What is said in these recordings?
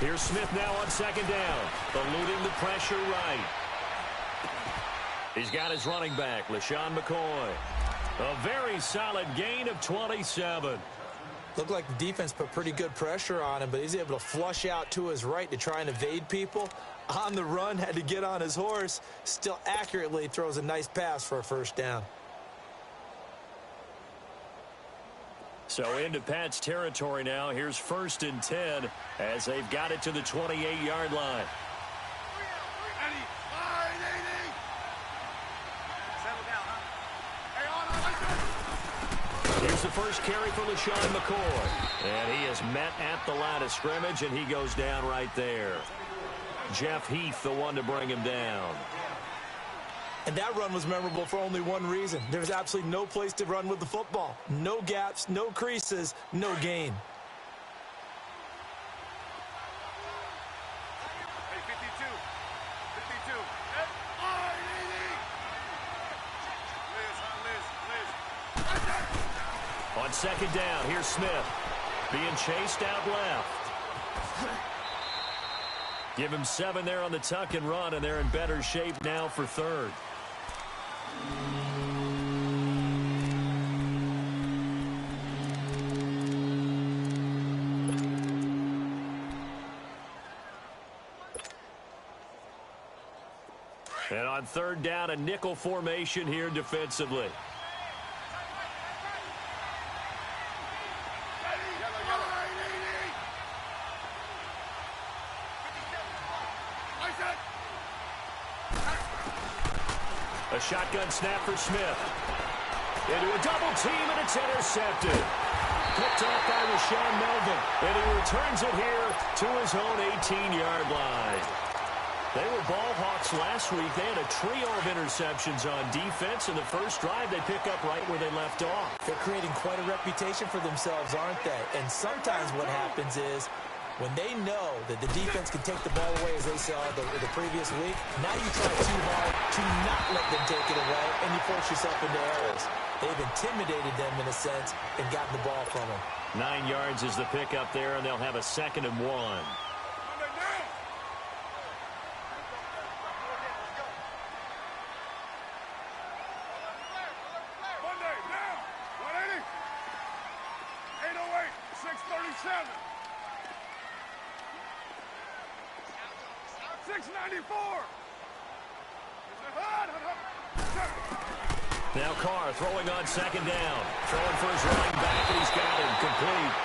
Here's Smith now on second down, eluding the pressure right. He's got his running back, LaShawn McCoy. A very solid gain of 27. Looked like the defense put pretty good pressure on him, but he's able to flush out to his right to try and evade people. On the run, had to get on his horse. Still accurately throws a nice pass for a first down. So into Pat's territory now. Here's 1st and 10 as they've got it to the 28-yard line. Here's the first carry for LaShawn McCoy. And he is met at the line of scrimmage, and he goes down right there. Jeff Heath, the one to bring him down. And that run was memorable for only one reason. There's absolutely no place to run with the football. No gaps, no creases, no gain. On second down, here's Smith. Being chased out left. Give him 7 there on the tuck and run, and they're in better shape now for 3rd. And on 3rd down, a nickel formation here defensively. A shotgun snap for Smith. Into a double team, and it's intercepted. Picked off by Rashawn Melvin, and he returns it here to his own 18-yard line. They were ball hawks last week. They had a trio of interceptions on defense. In the first drive, they pick up right where they left off. They're creating quite a reputation for themselves, aren't they? And sometimes what happens is, when they know that the defense can take the ball away, as they saw the previous week, now you try too hard to not let them take it away, and you force yourself into errors. They've intimidated them, in a sense, and gotten the ball from them. 9 yards is the pickup there, and they'll have a 2nd and 1. Now Carr throwing on second down. Throwing for his running back, and he's got him complete.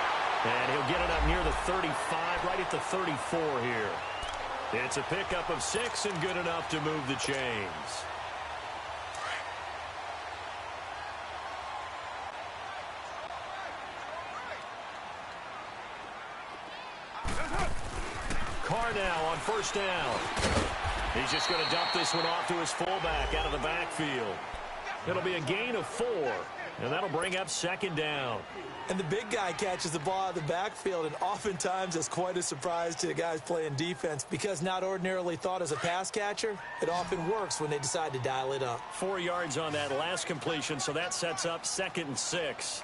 And he'll get it up near the 35, right at the 34 here. It's a pickup of 6 and good enough to move the chains. Carr now on 1st down. He's just going to dump this one off to his fullback out of the backfield. It'll be a gain of 4, and that'll bring up 2nd down. And the big guy catches the ball out of the backfield, and oftentimes it's quite a surprise to the guys playing defense because not ordinarily thought as a pass catcher, it often works when they decide to dial it up. 4 yards on that last completion, so that sets up 2nd and 6.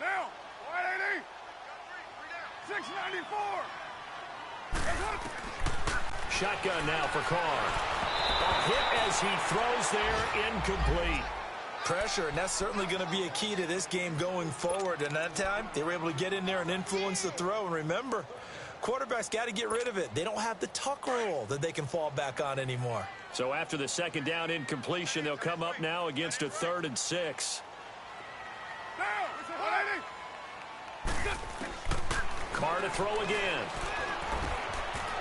Now, 180, 694. Shotgun now for Carr. A hit as he throws there, incomplete. Pressure, and that's certainly going to be a key to this game going forward. And that time, they were able to get in there and influence the throw. And remember, quarterbacks got to get rid of it. They don't have the tuck rule that they can fall back on anymore. So after the 2nd down incompletion, they'll come up now against a 3rd and 6. Carr to throw again.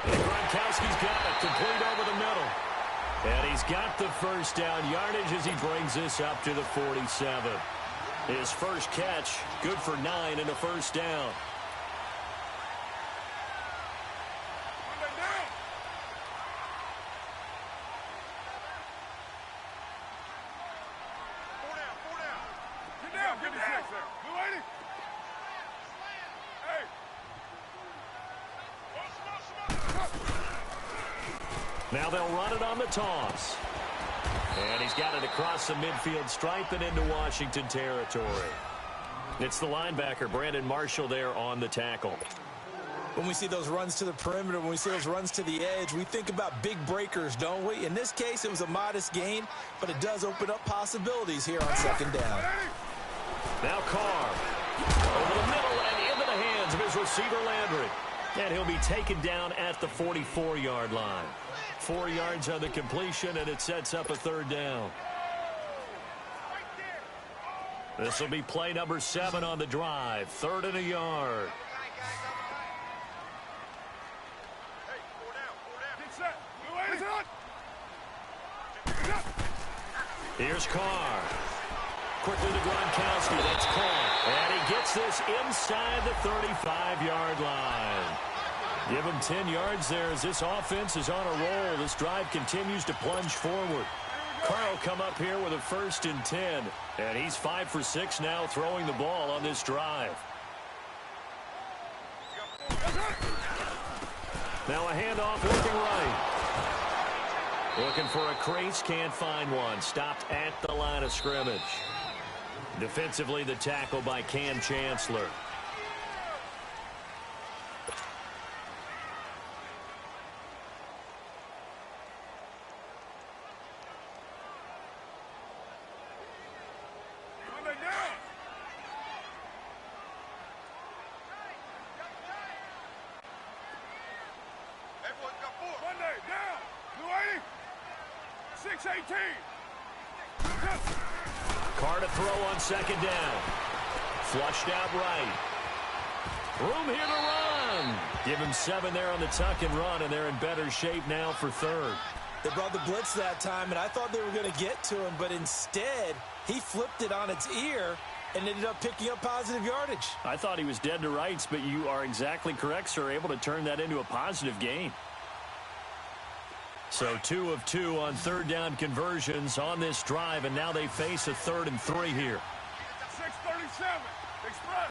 And Gronkowski's got it, complete over the middle. And he's got the 1st down yardage as he brings this up to the 47. His first catch, good for 9 and a 1st down. Now they'll run it on the toss. And he's got it across the midfield stripe and into Washington territory. It's the linebacker, Brandon Marshall, there on the tackle. When we see those runs to the perimeter, when we see those runs to the edge, we think about big breakers, don't we? In this case, it was a modest gain, but it does open up possibilities here on second down. Now Carr over the middle and into the hands of his receiver Landry. And he'll be taken down at the 44-yard line. 4 yards on the completion, and it sets up a third down. This will be play number 7 on the drive. 3rd and a yard. Here's Carr. Quickly to Gronkowski. That's caught. And he gets this inside the 35-yard line. Give him 10 yards there as this offense is on a roll. This drive continues to plunge forward. Carr will come up here with a 1st and 10. And he's 5 for 6 now throwing the ball on this drive. Now a handoff working right. Looking for a crease, can't find one. Stopped at the line of scrimmage. Defensively, the tackle by Cam Chancellor. Carr to throw on second down. Flushed out right. Room here to run. Give him 7 there on the tuck and run, and they're in better shape now for 3rd. They brought the blitz that time, and I thought they were going to get to him, but instead he flipped it on its ear and ended up picking up positive yardage. I thought he was dead to rights, but you are exactly correct, sir. Able to turn that into a positive gain. So 2 of 2 on 3rd down conversions on this drive, and now they face a 3rd and 3 here. 6:37. Express.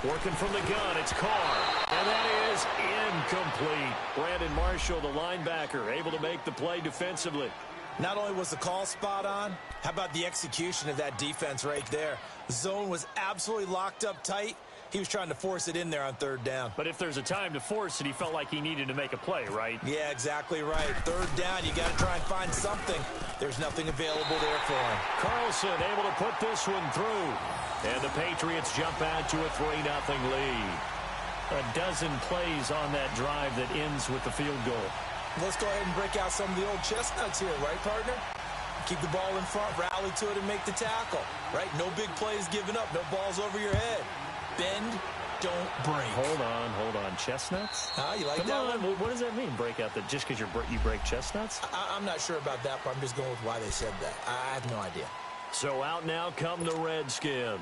Working from the gun, it's Carr. And that is incomplete. Brandon Marshall, the linebacker, able to make the play defensively. Not only was the call spot on, how about the execution of that defense right there? Zone was absolutely locked up tight. He was trying to force it in there on 3rd down. But if there's a time to force it, he felt like he needed to make a play, right? Yeah, exactly right. 3rd down, you got to try and find something. There's nothing available there for him. Carlson able to put this one through. And the Patriots jump out to a 3-0 lead. A dozen plays on that drive that ends with the field goal. Let's go ahead and break out some of the old chestnuts here, right, partner? Keep the ball in front, rally to it, and make the tackle, right? No big plays given up, no balls over your head. Bend, don't break. Hold on. Chestnuts? You like Come that on. one? What does that mean, break out? That just because you break chestnuts? I'm not sure about that, but I'm just going with why they said that. I have no idea. So out now come the Redskins.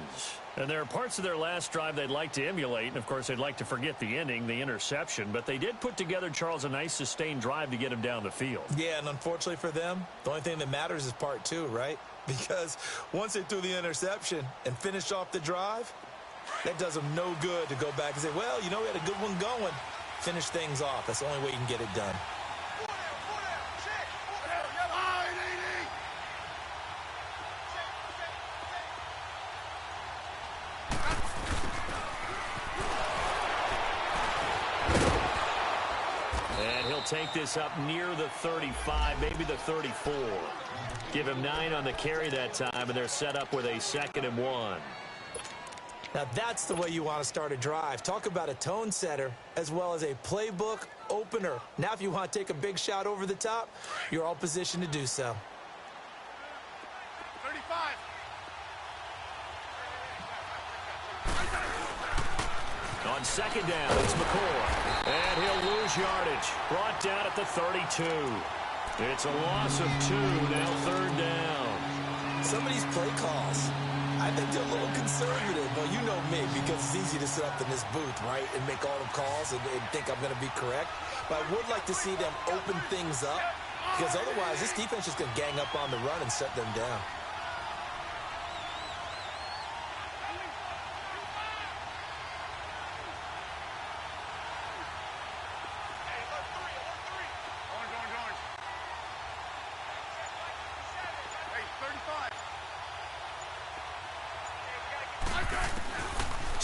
And there are parts of their last drive they'd like to emulate. And, of course, they'd like to forget the ending, the interception. But they did put together, Charles, a nice sustained drive to get him down the field. Yeah, and unfortunately for them, the only thing that matters is part 2, right? Because once they threw the interception and finished off the drive, that does them no good to go back and say, well, you know, we had a good one going. Finish things off. That's the only way you can get it done. And he'll take this up near the 35, maybe the 34. Give him 9 on the carry that time, and they're set up with a 2nd and 1. Now that's the way you want to start a drive. Talk about a tone setter as well as a playbook opener. Now if you want to take a big shot over the top, you're all positioned to do so. 35. On 2nd down, it's McCoy. And he'll lose yardage. Brought down at the 32. It's a loss of 2, now 3rd down. Some of these play calls, I think they're a little conservative. Well, you know me, because it's easy to sit up in this booth, right, and make all the calls and think I'm going to be correct. But I would like to see them open things up, because otherwise this defense is going to gang up on the run and shut them down.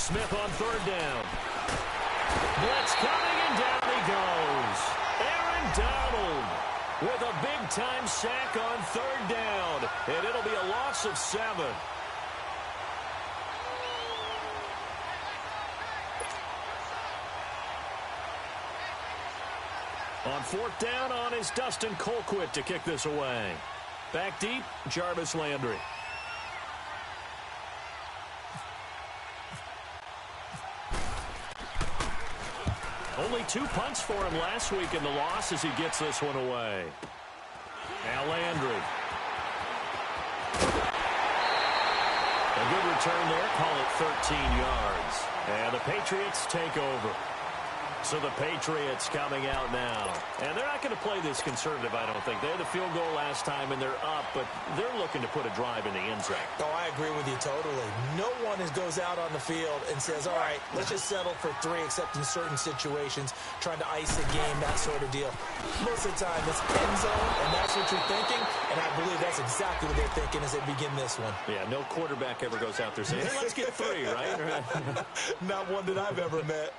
Smith on third down. Blitz coming, and down he goes. Aaron Donald with a big-time sack on third down. And it'll be a loss of 7. On fourth down on is Dustin Colquitt to kick this away. Back deep, Jarvis Landry. Only 2 punts for him last week in the loss as he gets this one away. Now Landry. A good return there. Call it 13 yards. And the Patriots take over. So the Patriots coming out now. And they're not going to play this conservative, I don't think. They had the field goal last time, and they're up, but they're looking to put a drive in the end zone. Oh, I agree with you totally. No one goes out on the field and says, all right, let's just settle for 3, except in certain situations, trying to ice a game, that sort of deal. Most of the time, it's end zone, and that's what you're thinking, and I believe that's exactly what they're thinking as they begin this one. Yeah, no quarterback ever goes out there saying, hey, let's get 3, right? Not one that I've ever met.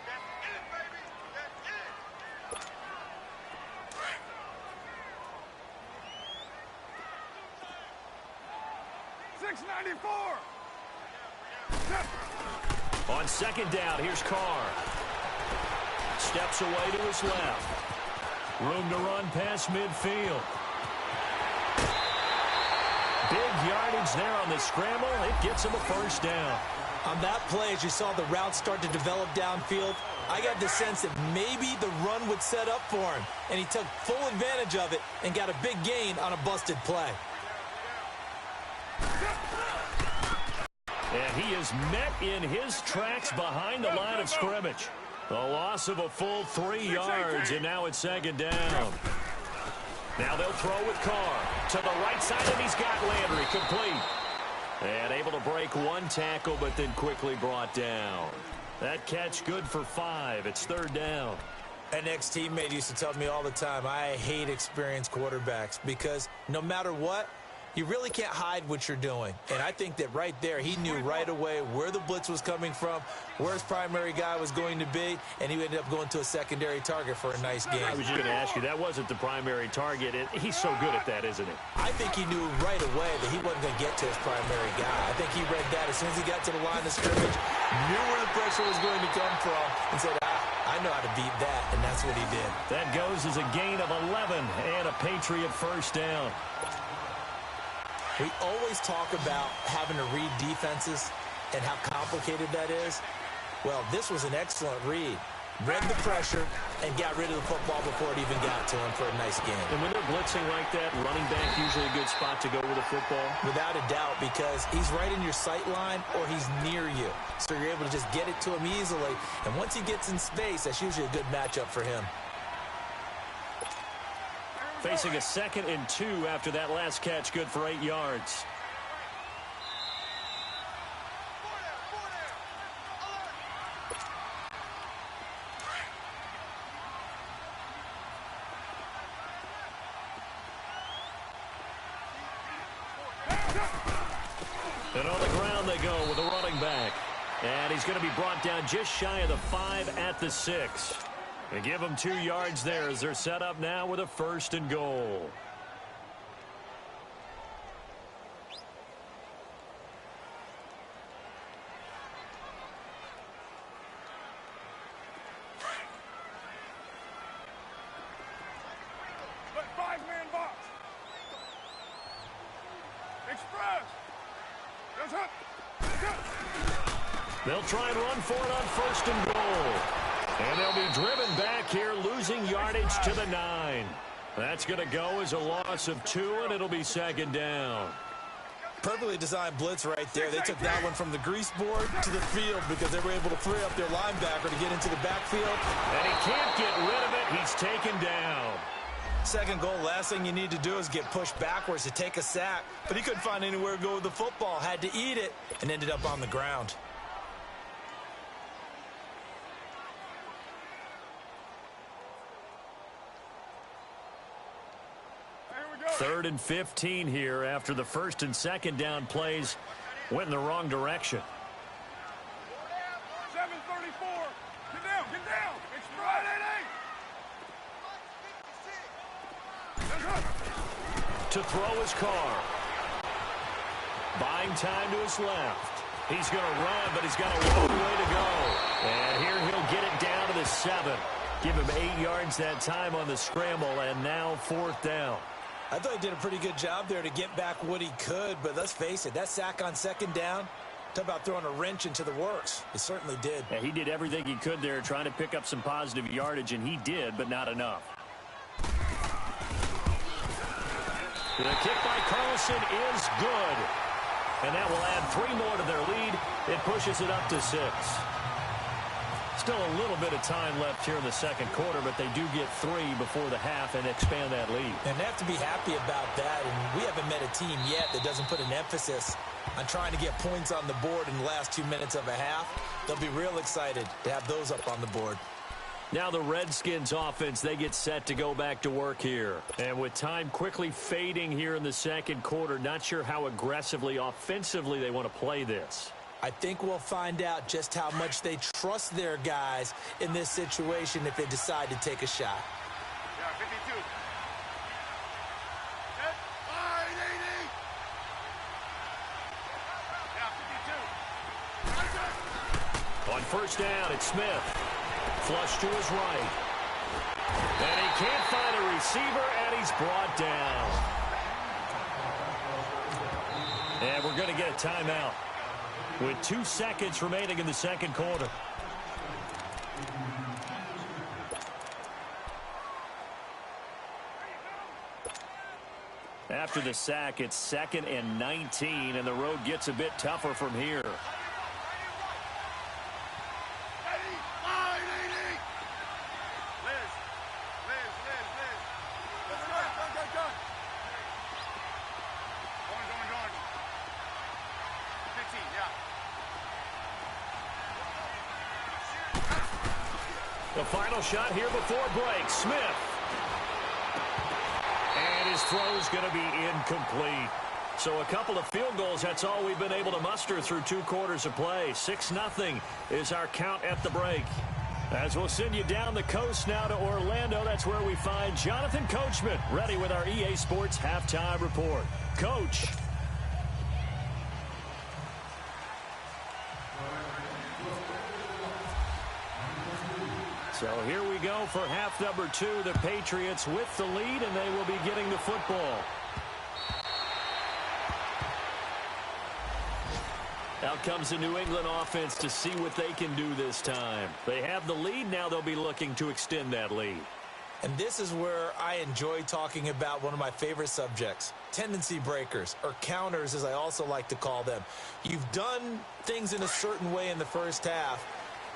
On second down, here's Carr. Steps away to his left. Room to run past midfield. Big yardage there on the scramble. It gets him a first down. On that play, as you saw the route start to develop downfield, I got the sense that maybe the run would set up for him, and he took full advantage of it and got a big gain on a busted play. And he is met in his tracks behind the line of scrimmage. A loss of a full 3 yards, and now it's second down. Now they'll throw with Carr to the right side, and he's got Landry complete. And able to break 1 tackle, but then quickly brought down. That catch good for 5. It's third down. An ex-teammate used to tell me all the time, I hate experienced quarterbacks because no matter what, you really can't hide what you're doing. And I think that right there, he knew right away where the blitz was coming from, where his primary guy was going to be, and he ended up going to a secondary target for a nice game. I was just going to ask you, that wasn't the primary target. He's so good at that, isn't he? I think he knew right away that he wasn't going to get to his primary guy. I think he read that as soon as he got to the line of scrimmage, knew where the pressure was going to come from, and said, I know how to beat that, and that's what he did. That goes as a gain of 11 and a Patriot first down. We always talk about having to read defenses and how complicated that is. Well, this was an excellent read. Read the pressure and got rid of the football before it even got to him for a nice game. And when they're blitzing like that, running back usually a good spot to go with a football? Without a doubt, because he's right in your sight line or he's near you. So you're able to just get it to him easily. And once he gets in space, that's usually a good matchup for him. Facing a 2nd and 2 after that last catch, good for 8 yards. And on the ground they go with a running back. And he's going to be brought down just shy of the 5 at the 6. And give them 2 yards there as they're set up now with a 1st and goal. Let 5-man box. Express. Yes, up. They'll try and run for it on 1st and goal. And they'll be driven back here, losing yardage to the 9. That's going to go as a loss of 2, and it'll be 2nd down. Perfectly designed blitz right there. They took that one from the grease board to the field because they were able to free up their linebacker to get into the backfield. And he can't get rid of it. He's taken down. 2nd goal, last thing you need to do is get pushed backwards to take a sack. But he couldn't find anywhere to go with the football. Had to eat it and ended up on the ground. Third and 15 here after the 1st and 2nd down plays went in the wrong direction. To throw his car. Buying time to his left. He's going to run, but he's got a long way to go. And here he'll get it down to the 7. Give him 8 yards that time on the scramble, and now 4th down. I thought he did a pretty good job there to get back what he could, but let's face it, that sack on 2nd down, talk about throwing a wrench into the works. It certainly did. Yeah, he did everything he could there trying to pick up some positive yardage, and he did, but not enough. The kick by Carlson is good. And that will add 3 more to their lead. It pushes it up to 6. Still a little bit of time left here in the 2nd quarter, but they do get 3 before the half and expand that lead. And they have to be happy about that. And we haven't met a team yet that doesn't put an emphasis on trying to get points on the board in the last 2 minutes of a half. They'll be real excited to have those up on the board. Now the Redskins offense, they get set to go back to work here. And with time quickly fading here in the 2nd quarter, not sure how aggressively, offensively they want to play this. I think we'll find out just how much they trust their guys in this situation if they decide to take a shot. Yeah, 52. Set. 580. Yeah, 52. On 1st down, it's Smith. Flush to his right. And he can't find a receiver, and he's brought down. And we're going to get a timeout with 2 seconds remaining in the 2nd quarter. After the sack, it's 2nd and 19, and the road gets a bit tougher from here. The final shot here before break. Smith. And his throw's going to be incomplete. So a couple of field goals, that's all we've been able to muster through 2 quarters of play. 6-0 is our count at the break. As we'll send you down the coast now to Orlando, that's where we find Jonathan Coachman ready with our EA Sports Halftime Report. Coach. So here we go for half number 2. The Patriots with the lead, and they will be getting the football. Out comes the New England offense to see what they can do this time. They have the lead. Now they'll be looking to extend that lead. And this is where I enjoy talking about one of my favorite subjects, tendency breakers, or counters as I also like to call them. You've done things in a certain way in the first half,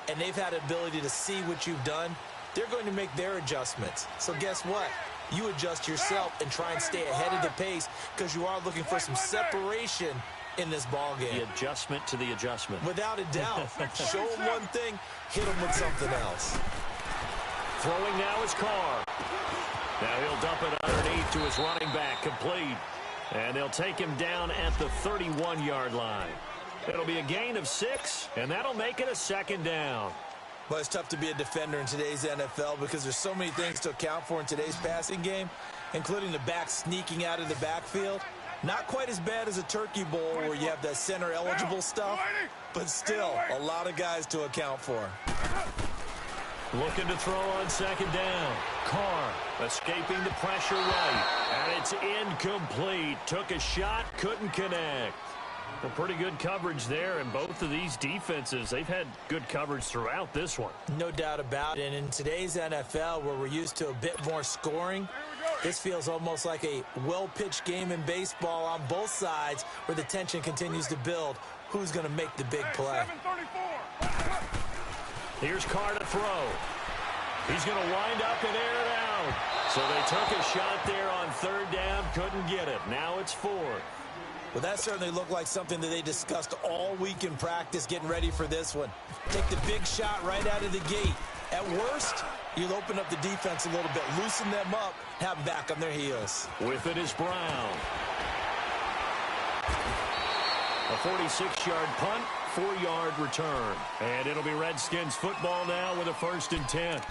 and they've had the ability to see what you've done. They're going to make their adjustments. So guess what? You adjust yourself and try and stay ahead of the pace because you are looking for some separation in this ball game. The adjustment to the adjustment. Without a doubt. Show them one thing, hit them with something else. Throwing now is Carr. Now he'll dump it underneath to his running back, complete. And they'll take him down at the 31-yard line. It'll be a gain of 6, and that'll make it a 2nd down. Well, it's tough to be a defender in today's NFL because there's so many things to account for in today's passing game, including the back sneaking out of the backfield. Not quite as bad as a turkey bowl where you have that center-eligible stuff, but still a lot of guys to account for. Looking to throw on 2nd down. Carr escaping the pressure right, and it's incomplete. Took a shot, couldn't connect. Well, pretty good coverage there, and both of these defenses, they've had good coverage throughout this one. No doubt about it. And in today's NFL, where we're used to a bit more scoring, this feels almost like a well-pitched game in baseball on both sides where the tension continues to build. Who's going to make the big play? Here's Carr to throw. He's going to wind up and air it out. So they took a shot there on 3rd down, couldn't get it. Now it's 4th. Well, that certainly looked like something that they discussed all week in practice getting ready for this one. Take the big shot right out of the gate. At worst, you'll open up the defense a little bit, loosen them up, have them back on their heels. With it is Brown. A 46-yard punt, 4-yard return. And it'll be Redskins football now with a 1st and 10.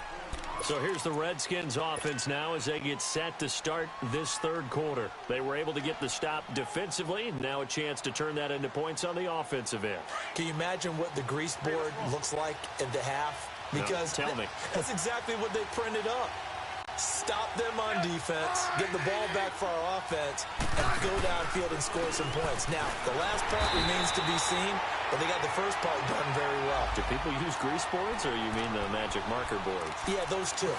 So here's the Redskins offense now as they get set to start this third quarter. They were able to get the stop defensively. Now a chance to turn that into points on the offensive end. Can you imagine what the grease board looks like at the half? Because no, tell me. That's exactly what they printed up. Stop them on defense, get the ball back for our offense, and go downfield and score some points. Now, the last part remains to be seen, but they got the first part done very well. Do people use grease boards, or you mean the magic marker boards? Yeah, those two.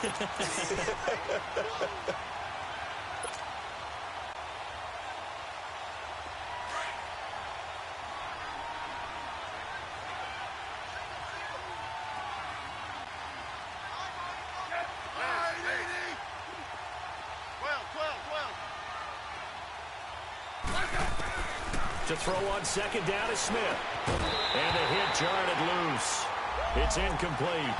To throw on second down is Smith. And a hit jarred it loose. It's incomplete.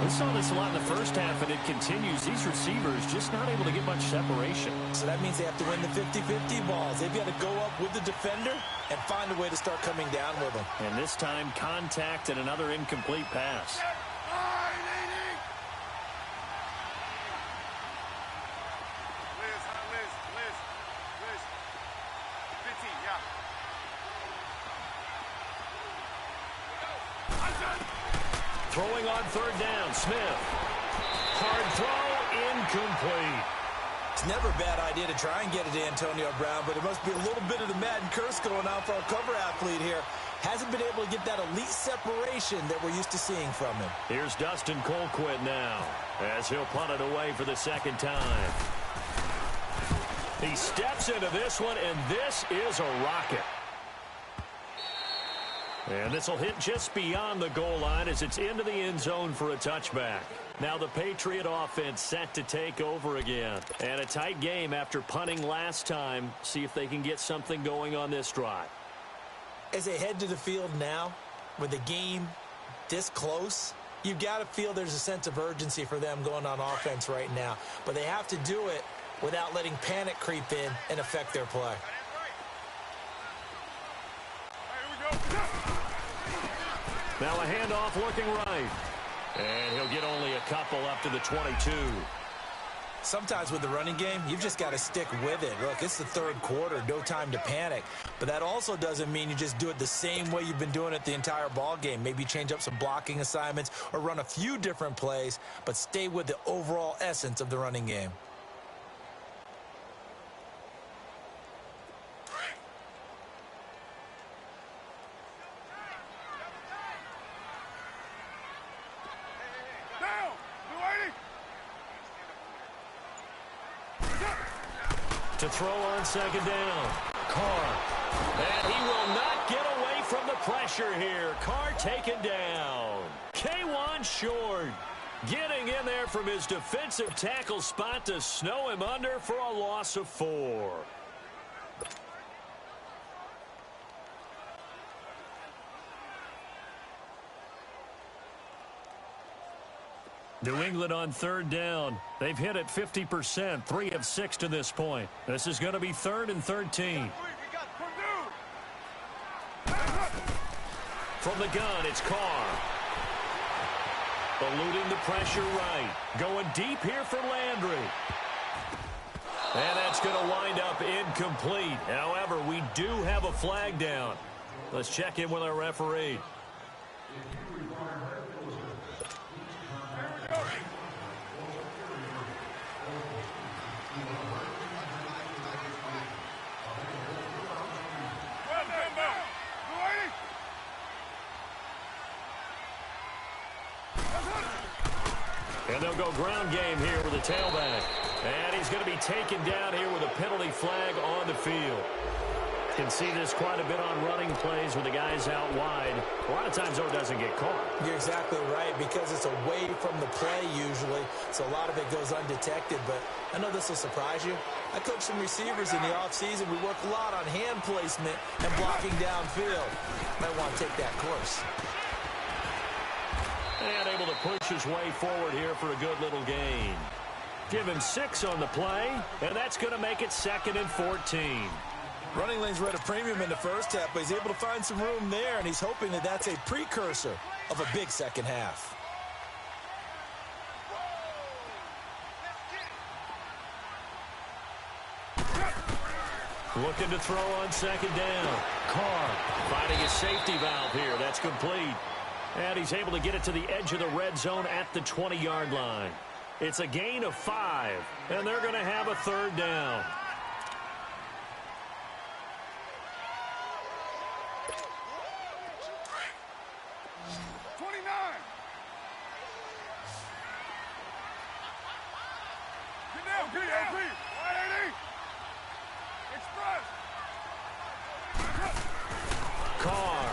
We saw this a lot in the first half, and it continues. These receivers just not able to get much separation. So that means they have to win the 50-50 balls. They've got to go up with the defender and find a way to start coming down with them. And this time, contact and another incomplete pass. Throwing on third down, Smith. Hard throw, incomplete. It's never a bad idea to try and get it to Antonio Brown, but there must be a little bit of the Madden curse going on for our cover athlete here. Hasn't been able to get that elite separation that we're used to seeing from him. Here's Dustin Colquitt now, as he'll punt it away for the second time. He steps into this one, and this is a rocket. And this will hit just beyond the goal line as it's into the end zone for a touchback. Now the Patriot offense set to take over again. And a tight game after punting last time. See if they can get something going on this drive. As they head to the field now, with the game this close, you've got to feel there's a sense of urgency for them going on offense right now. But they have to do it without letting panic creep in and affect their play. Now a handoff looking right. And he'll get only a couple up to the 22. Sometimes with the running game, you've just got to stick with it. Look, it's the third quarter, no time to panic. But that also doesn't mean you just do it the same way you've been doing it the entire ball game. Maybe change up some blocking assignments or run a few different plays, but stay with the overall essence of the running game. To throw on second down, Carr. And he will not get away from the pressure here. Carr taken down. K1 short. Getting in there from his defensive tackle spot to snow him under for a loss of 4. New England on third down. They've hit it 50%, 3 of 6 to this point. This is going to be 3rd and 13. From the gun, it's Carr. Eluding the pressure right. Going deep here for Landry. And that's going to wind up incomplete. However, we do have a flag down. Let's check in with our referee. And they'll go ground game here with a tailback. And he's going to be taken down here with a penalty flag on the field. Can see this quite a bit on running plays with the guys out wide. A lot of times, though, it doesn't get caught. You're exactly right, because it's away from the play usually, so a lot of it goes undetected. But I know this will surprise you. I coach some receivers in the offseason. We work a lot on hand placement and blocking downfield. Might want to take that course. And able to push his way forward here for a good little gain. Give him 6 on the play, and that's going to make it 2nd and 14. Running lanes were at a premium in the first half, but he's able to find some room there, and he's hoping that that's a precursor of a big second half. Looking to throw on second down. Carr finding a safety valve here. That's complete. And he's able to get it to the edge of the red zone at the 20-yard line. It's a gain of 5, and they're going to have a third down. Carr.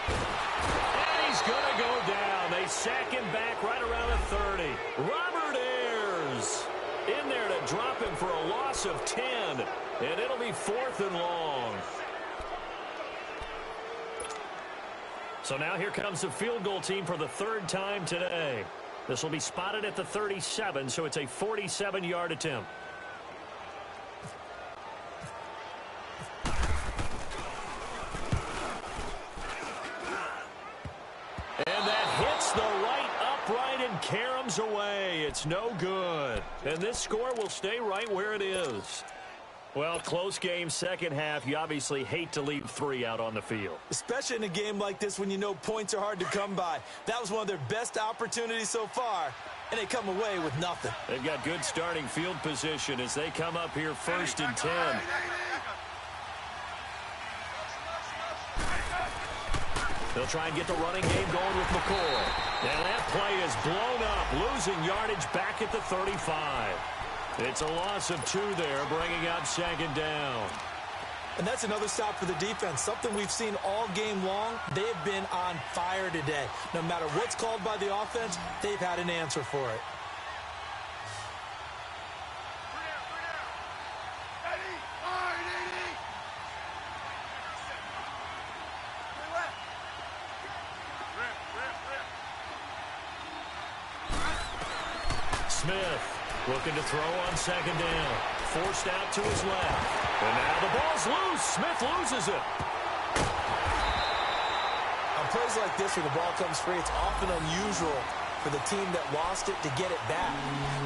And he's going to go down. They sack him back right around the 30. Robert Ayers in there to drop him for a loss of 10. And it'll be 4th and long. So now here comes the field goal team for the 3rd time today. This will be spotted at the 37, so it's a 47-yard attempt. And that hits the right upright and caroms away. It's no good. And this score will stay right where it is. Well, close game, second half. You obviously hate to leave 3 out on the field. Especially in a game like this when you know points are hard to come by. That was one of their best opportunities so far, and they come away with nothing. They've got good starting field position as they come up here 1st and 10. They'll try and get the running game going with McCoy. And that play is blown up, losing yardage back at the 35. It's a loss of 2 there, bringing up 2nd down. And that's another stop for the defense, something we've seen all game long. They've been on fire today. No matter what's called by the offense, they've had an answer for it. Smith looking to throw on 2nd down. Forced out to his left. And now the ball's loose. Smith loses it. On plays like this where the ball comes free, it's often unusual for the team that lost it to get it back.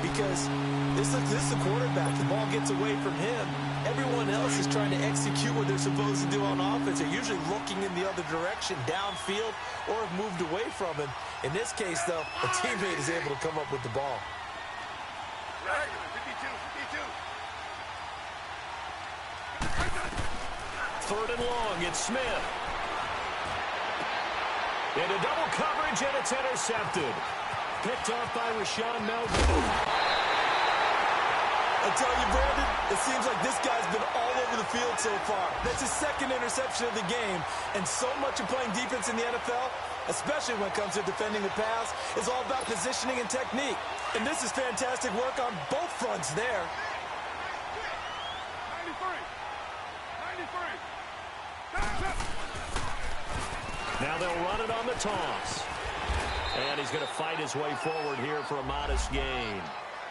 Because this is the quarterback. The ball gets away from him. Everyone else is trying to execute what they're supposed to do on offense. They're usually looking in the other direction, downfield, or have moved away from him. In this case, though, a teammate is able to come up with the ball. 3rd and long, it's Smith. Into double coverage, and it's intercepted. Picked off by Rashawn Melvin. I tell you, Brandon, it seems like this guy's been all over the field so far. That's his 2nd interception of the game. And so much of playing defense in the NFL, especially when it comes to defending the pass, is all about positioning and technique. And this is fantastic work on both fronts there. 93. Now they'll run it on the toss. And he's going to fight his way forward here for a modest gain.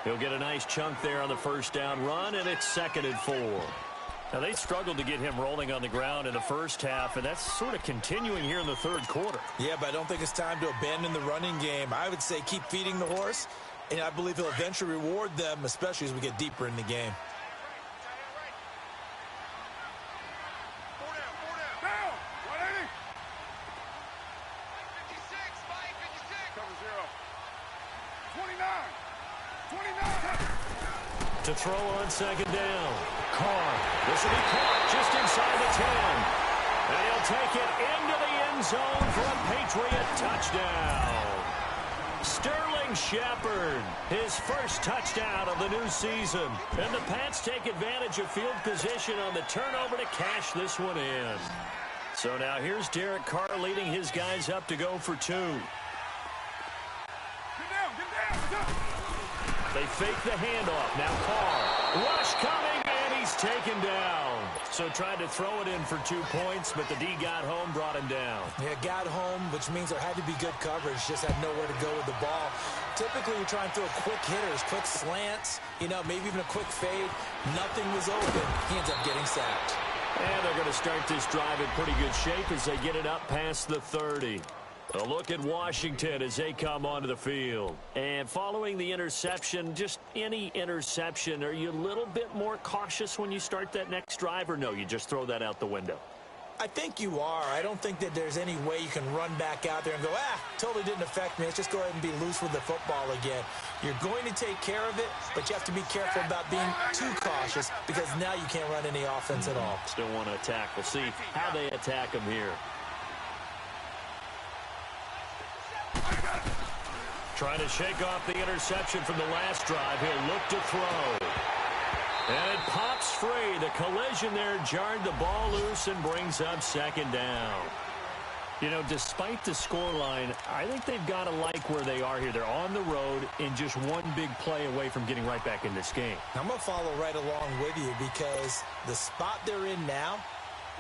He'll get a nice chunk there on the 1st down run, and it's 2nd and 4. Now, they struggled to get him rolling on the ground in the first half, and that's sort of continuing here in the 3rd quarter. Yeah, but I don't think it's time to abandon the running game. I would say keep feeding the horse, and I believe he'll eventually reward them, especially as we get deeper in the game. Down. 180. 56. Cover 0. 29. 29. To throw on 2nd down. Carr. This will be caught just inside the 10. And he'll take it into the end zone for a Patriot touchdown. Sterling Shepard, his first touchdown of the new season. And the Pats take advantage of field position on the turnover to cash this one in. So now here's Derek Carr leading his guys up to go for 2. Get down. They fake the handoff. Now Carr. Rush coming, and he's taken down. So tried to throw it in for 2 points, but the D got home, brought him down. Yeah, got home, which means there had to be good coverage. Just had nowhere to go with the ball. Typically, you try and throw quick hitters, quick slants, maybe even a quick fade. Nothing was open. He ends up getting sacked. And they're going to start this drive in pretty good shape as they get it up past the 30. A look at Washington as they come onto the field. And following the interception, just any interception, are you a little bit more cautious when you start that next drive, or no, you just throw that out the window? I think you are. I don't think that there's any way you can run back out there and go, totally didn't affect me. Let's just go ahead and be loose with the football again. You're going to take care of it, but you have to be careful about being too cautious because now you can't run any offense at all. Still want to attack. We'll see how they attack them here. Trying to shake off the interception from the last drive. He'll look to throw. And it pops free. The collision there jarred the ball loose and brings up second down. You know, despite the scoreline, I think they've got to like where they are here. They're on the road and just one big play away from getting right back in this game. I'm going to follow right along with you because the spot they're in now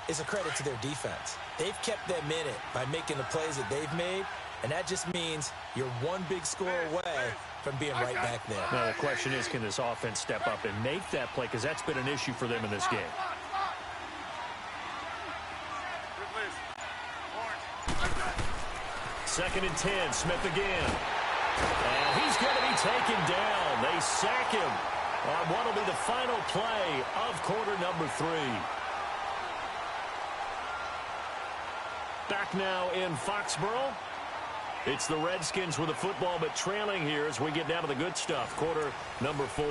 is a credit to their defense. They've kept them in it by making the plays that they've made, and that just means you're one big score away from being right back there. Now, the question is, can this offense step up and make that play? Because that's been an issue for them in this game. Second and 10, Smith again. And he's going to be taken down. They sack him on what will be the final play of quarter number 3. Back now in Foxborough. It's the Redskins with the football, but trailing here as we get down to the good stuff. Quarter number 4.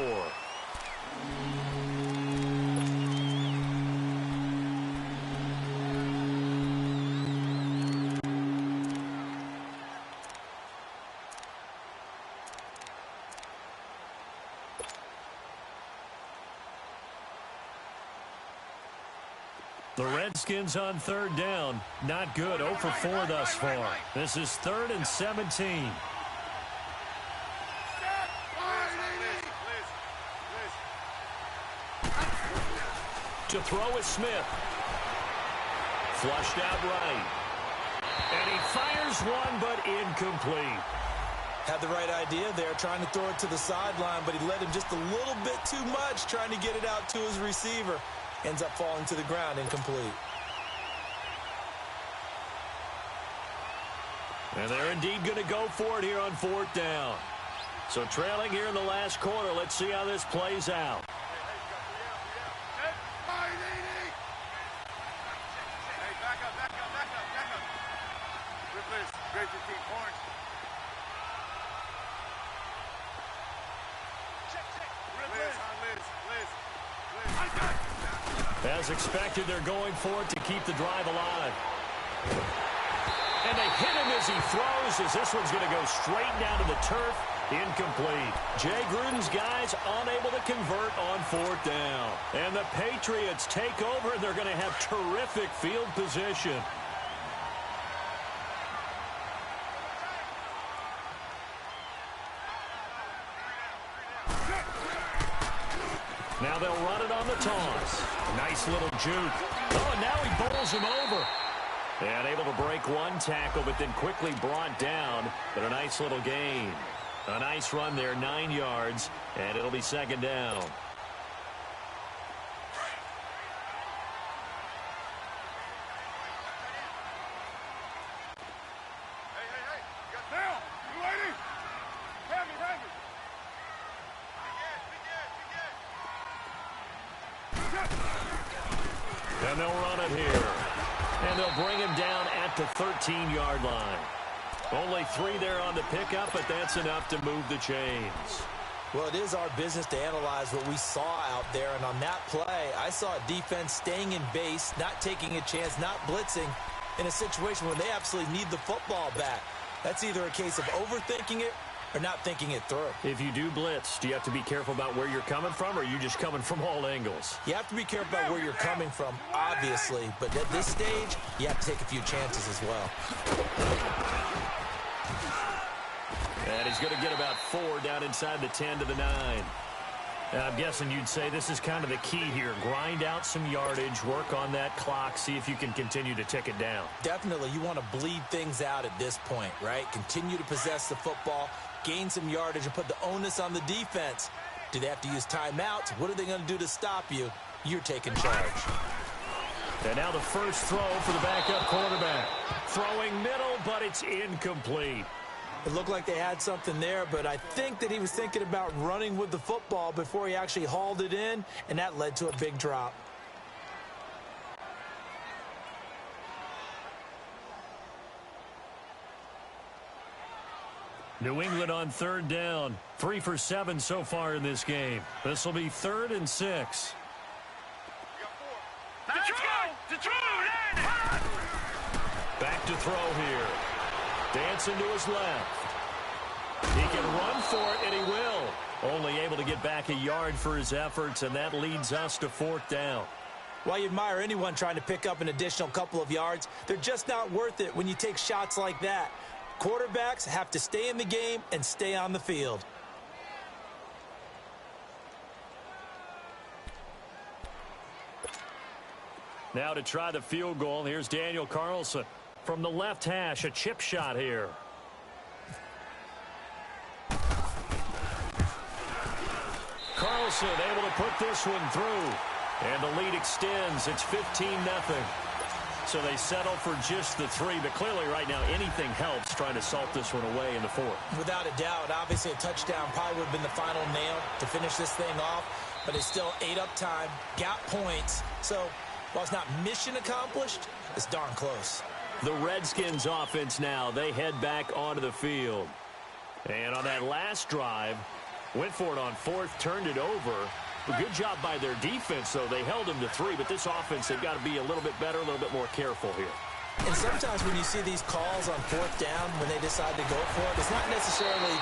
The Redskins on third down. Not good. 0 for 4 thus far. This is 3rd and 17. To throw is Smith. Flushed out right. And he fires one, but incomplete. Had the right idea there, trying to throw it to the sideline, but he let him just a little bit too much, trying to get it out to his receiver. Ends up falling to the ground, incomplete. And they're indeed going to go for it here on 4th down. So trailing here in the last quarter. Let's see how this plays out. As expected, they're going for it to keep the drive alive. And they hit him as he throws, as this one's going to go straight down to the turf. Incomplete. Jay Gruden's guys unable to convert on 4th down. And the Patriots take over, and they're going to have terrific field position. Now they'll run it on the toss. Nice little juke. Oh, and now he bowls him over. And able to break one tackle, but then quickly brought down. But a nice little gain. A nice run there, 9 yards, and it'll be 2nd down. And they'll run it here. And they'll bring him down at the 13-yard line. Only 3 there on the pickup, but that's enough to move the chains. Well, it is our business to analyze what we saw out there. And on that play, I saw a defense staying in base, not taking a chance, not blitzing in a situation where they absolutely need the football back. That's either a case of overthinking it or not thinking it through. If you do blitz, do you have to be careful about where you're coming from, or are you just coming from all angles? You have to be careful about where you're coming from, obviously. But at this stage, you have to take a few chances as well. And he's going to get about 4 down inside the 10 to the 9. And I'm guessing you'd say this is kind of the key here. Grind out some yardage, work on that clock, see if you can continue to tick it down. Definitely. You want to bleed things out at this point, right? Continue to possess the football, gain some yardage, and put the onus on the defense. Do they have to use timeouts? What are they going to do to stop you? You're taking charge. And now the first throw for the backup quarterback. Throwing middle, but it's incomplete. It looked like they had something there, but I think that he was thinking about running with the football before he actually hauled it in, and that led to a big drop. New England on third down. 3 for 7 so far in this game. This will be 3rd and 6. Back to throw here. Dancing to his left. He can run for it, and he will. Only able to get back a yard for his efforts, and that leads us to 4th down. While you admire anyone trying to pick up an additional couple of yards, they're just not worth it when you take shots like that. Quarterbacks have to stay in the game and stay on the field. Now to try the field goal, here's Daniel Carlson. From the left hash, a chip shot here. Carlson able to put this one through. And the lead extends. It's 15-0. So they settle for just the 3. But clearly right now anything helps trying to salt this one away in the 4th. Without a doubt, obviously a touchdown probably would have been the final nail to finish this thing off. But it's still ate up time, got points. So while it's not mission accomplished, it's darn close. The Redskins offense now, they head back onto the field. And on that last drive, went for it on 4th, turned it over. A good job by their defense, though. They held them to 3, but this offense, they've got to be a little bit better, a little bit more careful here. And sometimes when you see these calls on 4th down, when they decide to go for it, it's not necessarily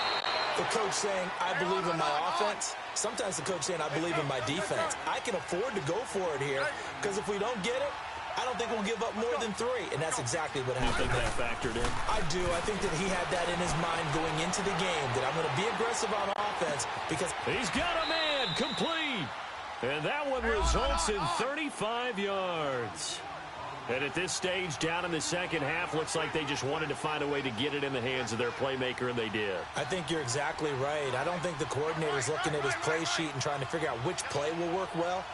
the coach saying, I believe in my offense. Sometimes the coach saying, I believe in my defense. I can afford to go for it here, because if we don't get it, I don't think we'll give up more than 3, and that's exactly what happened. You think that factored in? I do. I think that he had that in his mind going into the game, that I'm going to be aggressive on offense because he's got a man complete. And that one results in 35 yards. And at this stage, down in the second half, looks like they just wanted to find a way to get it in the hands of their playmaker, and they did. I think you're exactly right. I don't think the coordinator's looking at his play sheet and trying to figure out which play will work well.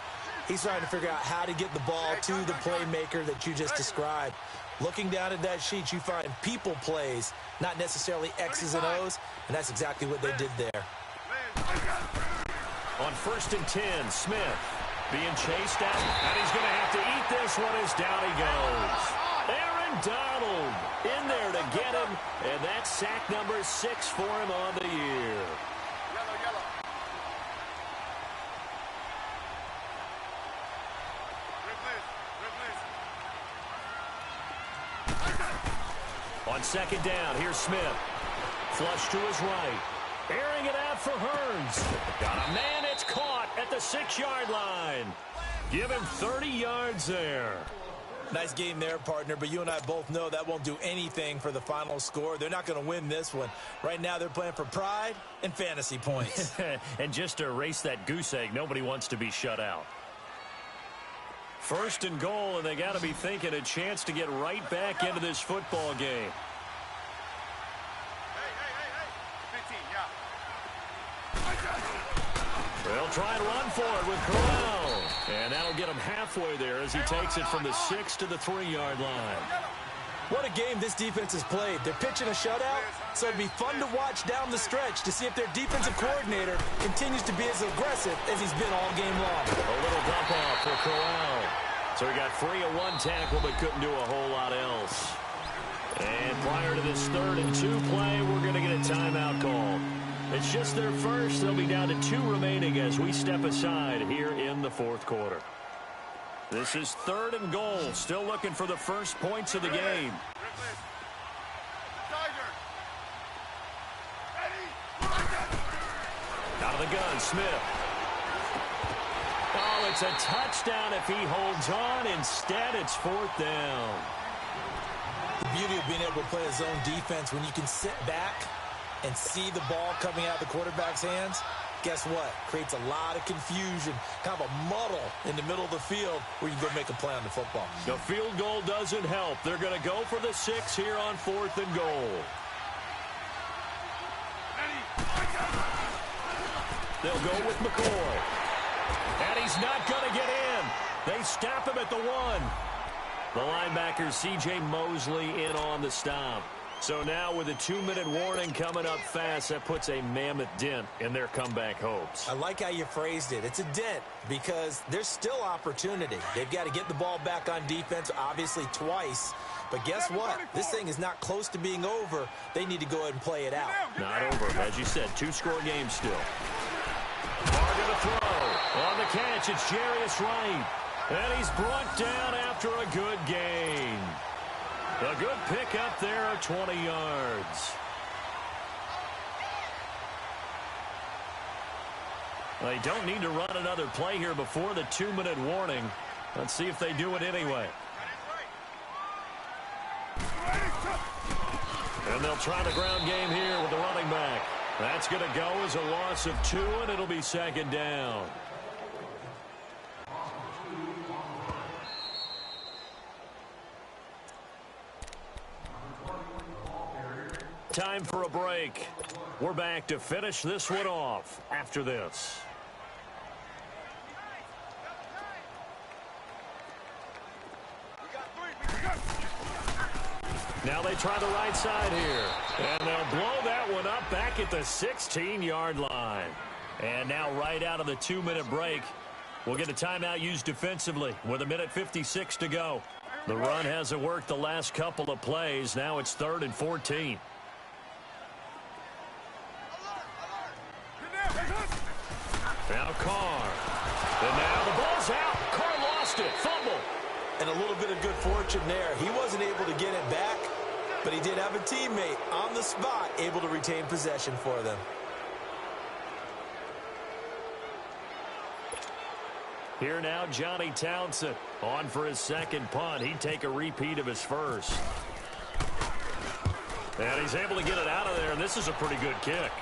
He's trying to figure out how to get the ball to the playmaker that you just described. Looking down at that sheet, you find people plays, not necessarily X's and O's, and that's exactly what they did there. On 1st and 10, Smith being chased out, and he's going to have to eat this one as down he goes. Aaron Donald in there to get him, and that's sack number 6 for him on the year. On 2nd down, here's Smith. Flush to his right. Airing it out for Hearns. Got a man, it's caught at the 6-yard line. Give him 30 yards there. Nice game there, partner, but you and I both know that won't do anything for the final score. They're not going to win this one. Right now they're playing for pride and fantasy points. And just to erase that goose egg, nobody wants to be shut out. 1st and goal, and they got to be thinking a chance to get right back into this football game. They'll try and run for it with Corral. And that'll get him halfway there as he takes it from the 6 to the 3-yard line. What a game this defense has played. They're pitching a shutout, so it'd be fun to watch down the stretch to see if their defensive coordinator continues to be as aggressive as he's been all game long. A little dump off for Corral. So he got free of 1 tackle but couldn't do a whole lot else. And prior to this 3rd and 2 play, we're going to get a timeout call. It's just their first. They'll be down to 2 remaining as we step aside here in the 4th quarter. This is 3rd and goal. Still looking for the first points of the game. Out of the gun, Smith. Oh, it's a touchdown if he holds on. Instead, it's 4th down. The beauty of being able to play a zone defense when you can sit back and see the ball coming out of the quarterback's hands, guess what? Creates a lot of confusion, kind of a muddle in the middle of the field where you can go make a play on the football. The field goal doesn't help. They're going to go for the 6 here on 4th and goal. They'll go with McCoy. And he's not going to get in. They stop him at the 1. The linebacker, C.J. Mosley, in on the stop. So now with a 2-minute warning coming up fast, that puts a mammoth dent in their comeback hopes. I like how you phrased it. It's a dent because there's still opportunity. They've got to get the ball back on defense, obviously twice. But guess what? This thing is not close to being over. They need to go ahead and play it out. Not over. As you said, 2-score game still. Target to throw. On the catch, it's Jarius Wright. And he's brought down after a good gain. A good pick up there at 20 yards. They don't need to run another play here before the 2-minute warning. Let's see if they do it anyway. And they'll try the ground game here with the running back. That's going to go as a loss of 2, and it'll be second down. Time for a break. We're back to finish this one off after this. Now they try the right side here. And they'll blow that one up back at the 16-yard line. And now right out of the 2-minute break, we'll get a timeout used defensively with 1:56 to go. The run hasn't worked the last couple of plays. Now it's 3rd and 14. Now Carr. And now the ball's out. Carr lost it. Fumble. And a little bit of good fortune there. He wasn't able to get it back, but he did have a teammate on the spot able to retain possession for them. Here now, Johnny Townsend on for his second punt. He'd take a repeat of his first. And he's able to get it out of there, and this is a pretty good kick.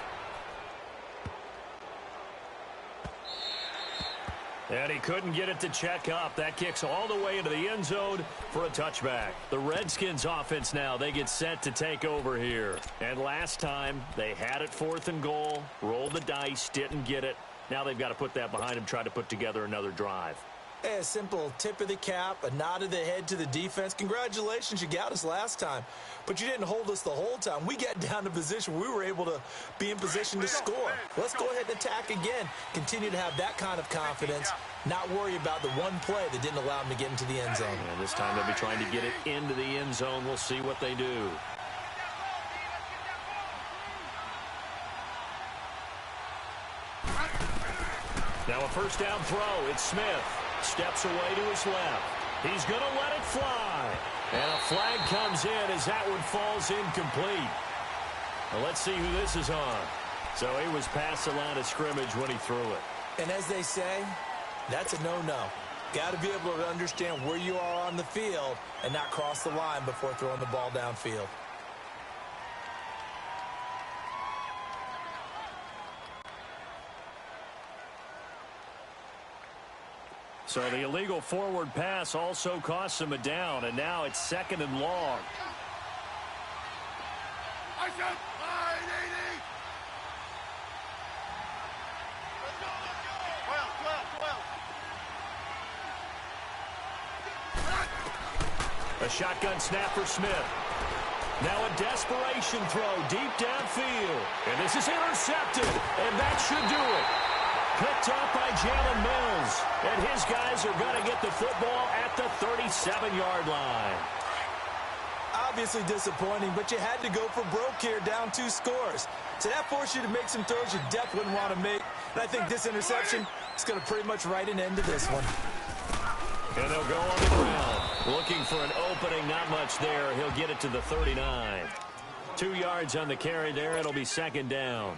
And he couldn't get it to check up. That kicks all the way into the end zone for a touchback. The Redskins offense now, they get set to take over here. And last time, they had it 4th and goal, rolled the dice, didn't get it. Now they've got to put that behind them, try to put together another drive. Hey, a simple tip of the cap, a nod of the head to the defense. Congratulations, you got us last time. But you didn't hold us the whole time. We got down to position. We were able to be in position to score. Let's go ahead and attack again. Continue to have that kind of confidence. Not worry about the one play that didn't allow them to get into the end zone. And this time they'll be trying to get it into the end zone. We'll see what they do. Now a first down throw. It's Smith. Steps away to his left. He's going to let it fly. And a flag comes in as that one falls incomplete. Well, let's see who this is on. So he was past the line of scrimmage when he threw it. And as they say, that's a no-no. Got to be able to understand where you are on the field and not cross the line before throwing the ball downfield. So the illegal forward pass also costs him a down, and now it's 2nd and long. I said 580. Let's go, 12. A shotgun snap for Smith. Now a desperation throw deep downfield. And this is intercepted, and that should do it. Picked up by Jalen Mills. And his guys are going to get the football at the 37-yard line. Obviously disappointing, but you had to go for broke here, down 2 scores. So that forced you to make some throws you definitely wouldn't want to make. And I think this interception is going to pretty much write an end to this one. And they'll go on the ground. Looking for an opening, not much there. He'll get it to the 39. 2 yards on the carry there. It'll be 2nd down.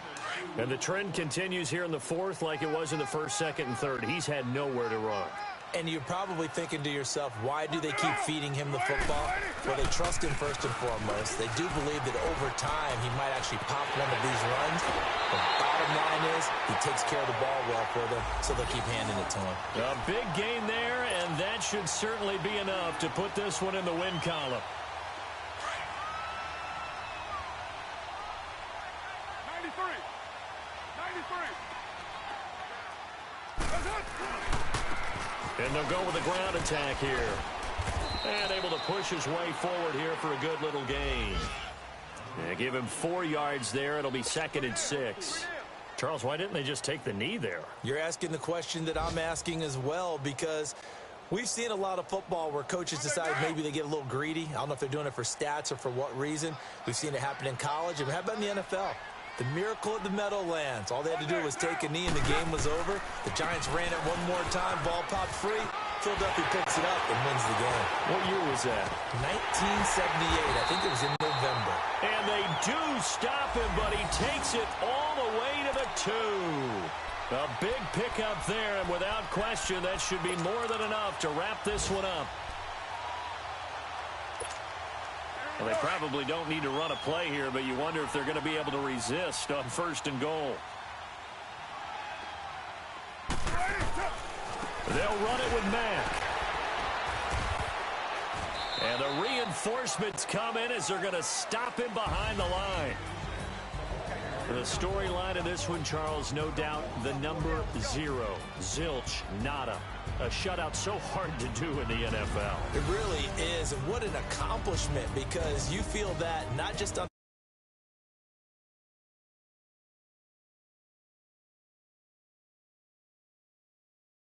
And the trend continues here in the 4th like it was in the 1st, 2nd, and 3rd. He's had nowhere to run. And you're probably thinking to yourself, why do they keep feeding him the football? Well, they trust him first and foremost. They do believe that over time he might actually pop one of these runs. The bottom line is he takes care of the ball well for them, so they'll keep handing it to him. A big gain there, and that should certainly be enough to put this one in the win column. 93. And they'll go with a ground attack here. And able to push his way forward here for a good little gain. Yeah, give him 4 yards there. It'll be 2nd and 6. Charles, why didn't they just take the knee there? You're asking the question that I'm asking as well, because we've seen a lot of football where coaches decide maybe they get a little greedy. I don't know if they're doing it for stats or for what reason. We've seen it happen in college. And how about in the NFL? The miracle at the Meadowlands. All they had to do was take a knee and the game was over. The Giants ran it one more time. Ball popped free. Philadelphia picks it up and wins the game. What year was that? 1978. I think it was in November. And they do stop him, but he takes it all the way to the 2. A big pickup there, and without question, that should be more than enough to wrap this one up. Well, they probably don't need to run a play here, but you wonder if they're going to be able to resist on 1st and goal. They'll run it with Mack. And the reinforcements come in as they're going to stop him behind the line. The storyline of this one, Charles, no doubt the number 0. Zilch, nada. A shutout so hard to do in the NFL. It really is, and what an accomplishment, because you feel that not just on